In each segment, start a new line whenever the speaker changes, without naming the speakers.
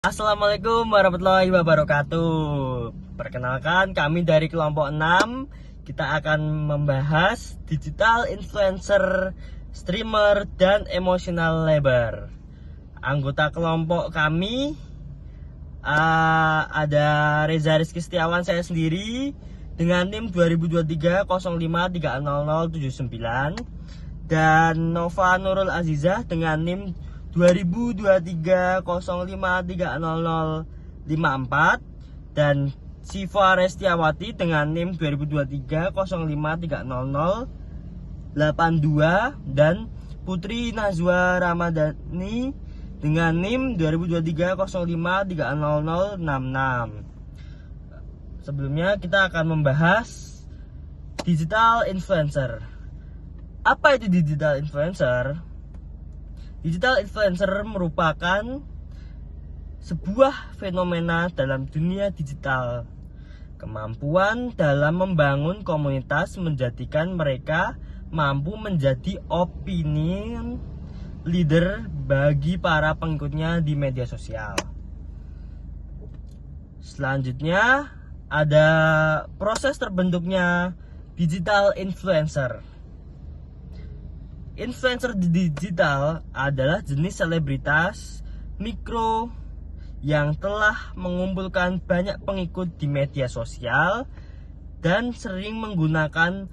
Assalamualaikum warahmatullahi wabarakatuh. Perkenalkan, kami dari kelompok 6. Kita akan membahas digital influencer, streamer, dan emotional labor. Anggota kelompok kami ada Reza Rizky Setiawan, saya sendiri, dengan NIM 2023 05300079, dan Nova Nurul Azizah dengan NIM 2023 05300054, dan Siva Restiawati dengan NIM 2023 05300082, dan Putri Nazwa Ramadhani dengan NIM 2023 05300066. Sebelumnya kita akan membahas digital influencer. Apa itu digital influencer? Digital influencer merupakan sebuah fenomena dalam dunia digital. Kemampuan dalam membangun komunitas menjadikan mereka mampu menjadi opinion leader bagi para pengikutnya di media sosial. Selanjutnya ada proses terbentuknya digital influencer. Influencer digital adalah jenis selebritas mikro yang telah mengumpulkan banyak pengikut di media sosial dan sering menggunakan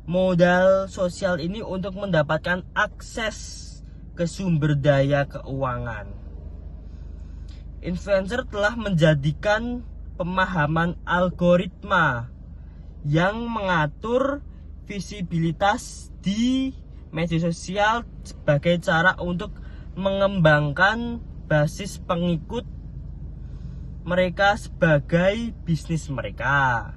modal sosial ini untuk mendapatkan akses ke sumber daya keuangan. Influencer telah menjadikan pemahaman algoritma yang mengatur visibilitas di media sosial sebagai cara untuk mengembangkan basis pengikut mereka sebagai bisnis mereka.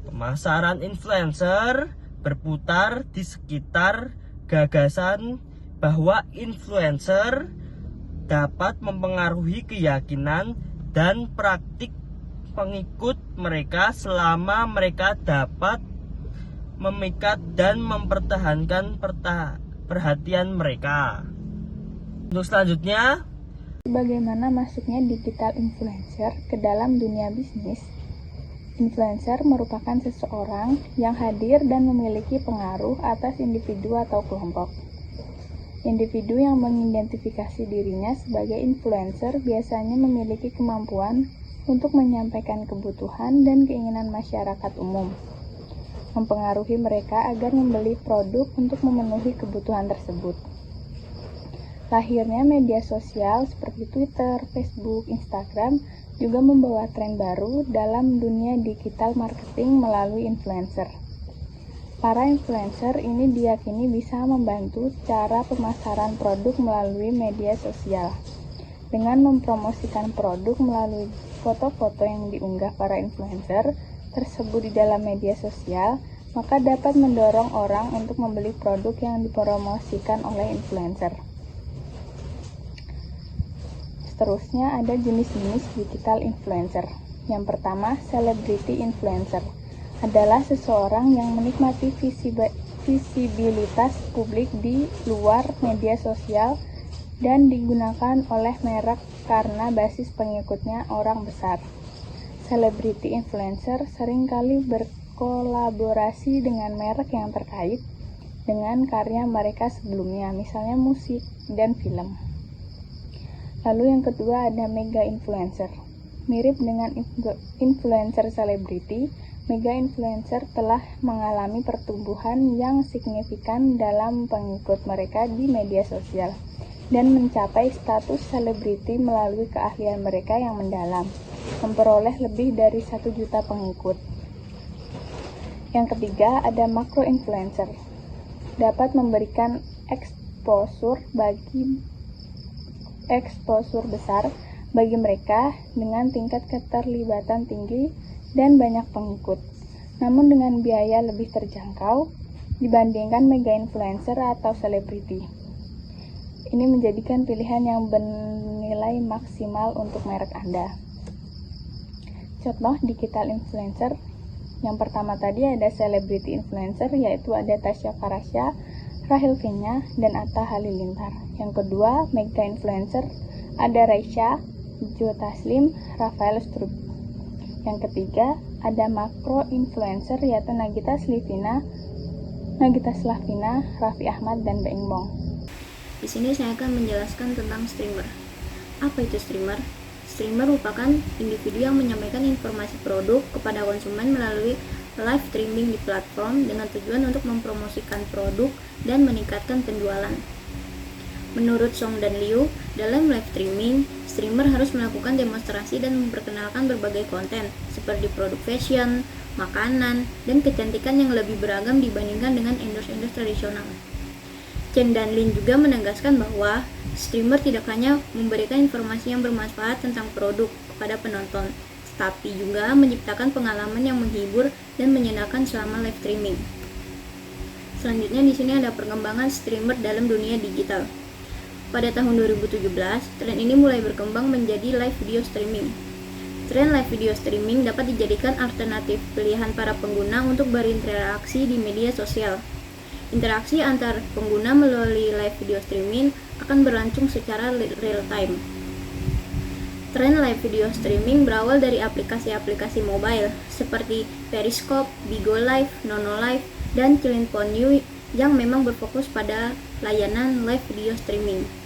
Pemasaran influencer berputar di sekitar gagasan bahwa influencer dapat mempengaruhi keyakinan dan praktik pengikut mereka selama mereka dapat memikat dan mempertahankan perhatian mereka. Untuk selanjutnya,
bagaimana masuknya digital influencer ke dalam dunia bisnis? Influencer merupakan seseorang yang hadir dan memiliki pengaruh atas individu atau kelompok. Individu yang mengidentifikasi dirinya sebagai influencer biasanya memiliki kemampuan untuk menyampaikan kebutuhan dan keinginan masyarakat umum, mempengaruhi mereka agar membeli produk untuk memenuhi kebutuhan tersebut. Lahirnya media sosial seperti Twitter, Facebook, Instagram juga membawa tren baru dalam dunia digital marketing melalui influencer. Para influencer ini diyakini bisa membantu cara pemasaran produk melalui media sosial. Dengan mempromosikan produk melalui foto-foto yang diunggah para influencer tersebut di dalam media sosial, maka dapat mendorong orang untuk membeli produk yang dipromosikan oleh influencer. Seterusnya ada jenis-jenis digital influencer. Yang pertama, celebrity influencer adalah seseorang yang menikmati visibilitas publik di luar media sosial dan digunakan oleh merek karena basis pengikutnya orang besar. Celebrity influencer seringkali berkolaborasi dengan merek yang terkait dengan karya mereka sebelumnya, misalnya musik dan film. Lalu yang kedua ada mega influencer. Mirip dengan influencer selebriti, mega influencer telah mengalami pertumbuhan yang signifikan dalam pengikut mereka di media sosial dan mencapai status selebriti melalui keahlian mereka yang mendalam, memperoleh lebih dari 1 juta pengikut. Yang ketiga ada makro influencer. Dapat memberikan exposure besar bagi mereka dengan tingkat keterlibatan tinggi dan banyak pengikut, namun dengan biaya lebih terjangkau dibandingkan mega influencer atau selebriti. Ini menjadikan pilihan yang bernilai maksimal untuk merek Anda. Contoh digital influencer. Yang pertama tadi ada celebrity influencer, yaitu ada Tasya Farasya, Rahel Fenya, dan Atta Halilintar. Yang kedua, mega influencer, ada Raisya, Joe Taslim, Rafael Strupp. Yang ketiga, ada makro influencer yaitu Nagita Slavina, Raffi Ahmad, dan Beng Bong.
Di sini saya akan menjelaskan tentang streamer. Apa itu streamer? Streamer merupakan individu yang menyampaikan informasi produk kepada konsumen melalui live streaming di platform dengan tujuan untuk mempromosikan produk dan meningkatkan penjualan. Menurut Song dan Liu, dalam live streaming, streamer harus melakukan demonstrasi dan memperkenalkan berbagai konten seperti produk fashion, makanan, dan kecantikan yang lebih beragam dibandingkan dengan endorse-endorse tradisional. Chen dan Lin juga menegaskan bahwa streamer tidak hanya memberikan informasi yang bermanfaat tentang produk kepada penonton, tapi juga menciptakan pengalaman yang menghibur dan menyenangkan selama live streaming. Selanjutnya di sini ada perkembangan streamer dalam dunia digital. Pada tahun 2017, tren ini mulai berkembang menjadi live video streaming. Tren live video streaming dapat dijadikan alternatif pilihan para pengguna untuk berinteraksi di media sosial. Interaksi antar pengguna melalui live video streaming akan berlangsung secara real time. Tren live video streaming berawal dari aplikasi-aplikasi mobile seperti Periscope, Bigo Live, Nono Live, dan Cilin.you yang memang berfokus pada layanan live video streaming.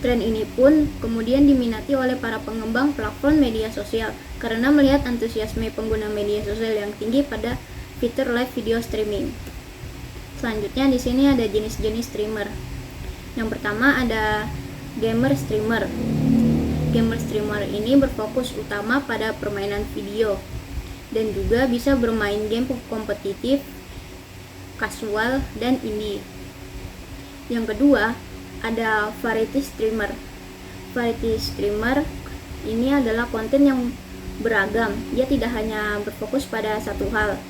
Tren ini pun kemudian diminati oleh para pengembang platform media sosial karena melihat antusiasme pengguna media sosial yang tinggi pada fitur live video streaming. Selanjutnya di sini ada jenis-jenis streamer. Yang pertama ada gamer streamer. Gamer streamer ini berfokus utama pada permainan video dan juga bisa bermain game kompetitif, casual, dan indie. Yang kedua ada variety streamer. Variety streamer ini adalah konten yang beragam. Dia tidak hanya berfokus pada satu hal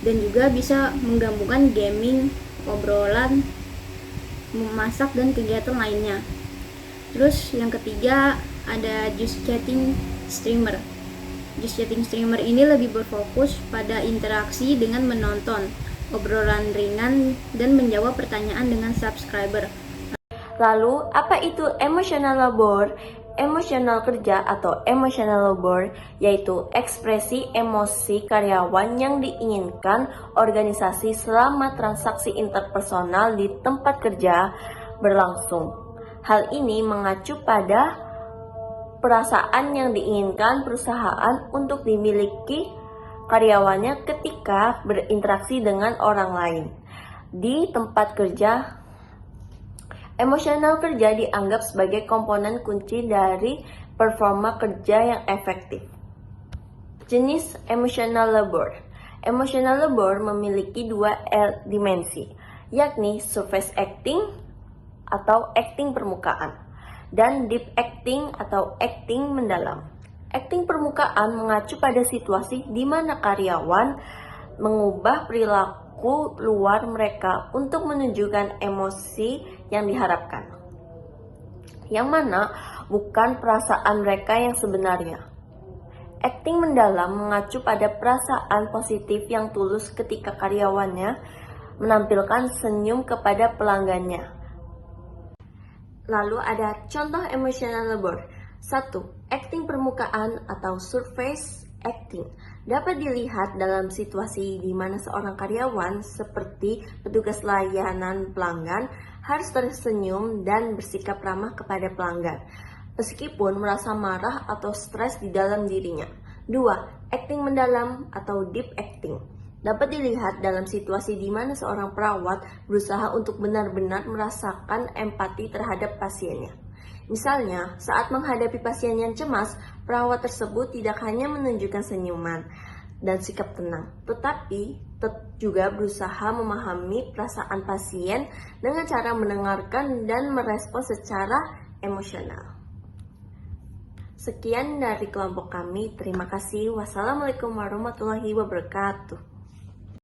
dan juga bisa menggabungkan gaming, obrolan, memasak, dan kegiatan lainnya. Terus yang ketiga ada just chatting streamer. Just chatting streamer ini lebih berfokus pada interaksi dengan menonton, obrolan ringan, dan menjawab pertanyaan dengan subscriber.
Lalu, apa itu emotional labor? Emotional kerja atau emotional labor yaitu ekspresi emosi karyawan yang diinginkan organisasi selama transaksi interpersonal di tempat kerja berlangsung. Hal ini mengacu pada perasaan yang diinginkan perusahaan untuk dimiliki karyawannya ketika berinteraksi dengan orang lain. Di tempat kerja, emosional kerja dianggap sebagai komponen kunci dari performa kerja yang efektif. Jenis emotional labor. Emotional labor memiliki dua dimensi, yakni surface acting atau acting permukaan dan deep acting atau acting mendalam. Acting permukaan mengacu pada situasi di mana karyawan mengubah perilaku luar mereka untuk menunjukkan emosi yang diharapkan, yang mana bukan perasaan mereka yang sebenarnya. Acting mendalam mengacu pada perasaan positif yang tulus ketika karyawannya menampilkan senyum kepada pelanggannya. Lalu ada contoh emotional labor. 1. Acting permukaan atau surface acting dapat dilihat dalam situasi di mana seorang karyawan seperti petugas layanan pelanggan harus tersenyum dan bersikap ramah kepada pelanggan, meskipun merasa marah atau stres di dalam dirinya. 2. Acting mendalam atau deep acting dapat dilihat dalam situasi di mana seorang perawat berusaha untuk benar-benar merasakan empati terhadap pasiennya. Misalnya, saat menghadapi pasien yang cemas, perawat tersebut tidak hanya menunjukkan senyuman dan sikap tenang, tetapi juga berusaha memahami perasaan pasien dengan cara mendengarkan dan merespon secara emosional. Sekian dari kelompok kami. Terima kasih. Wassalamualaikum warahmatullahi wabarakatuh.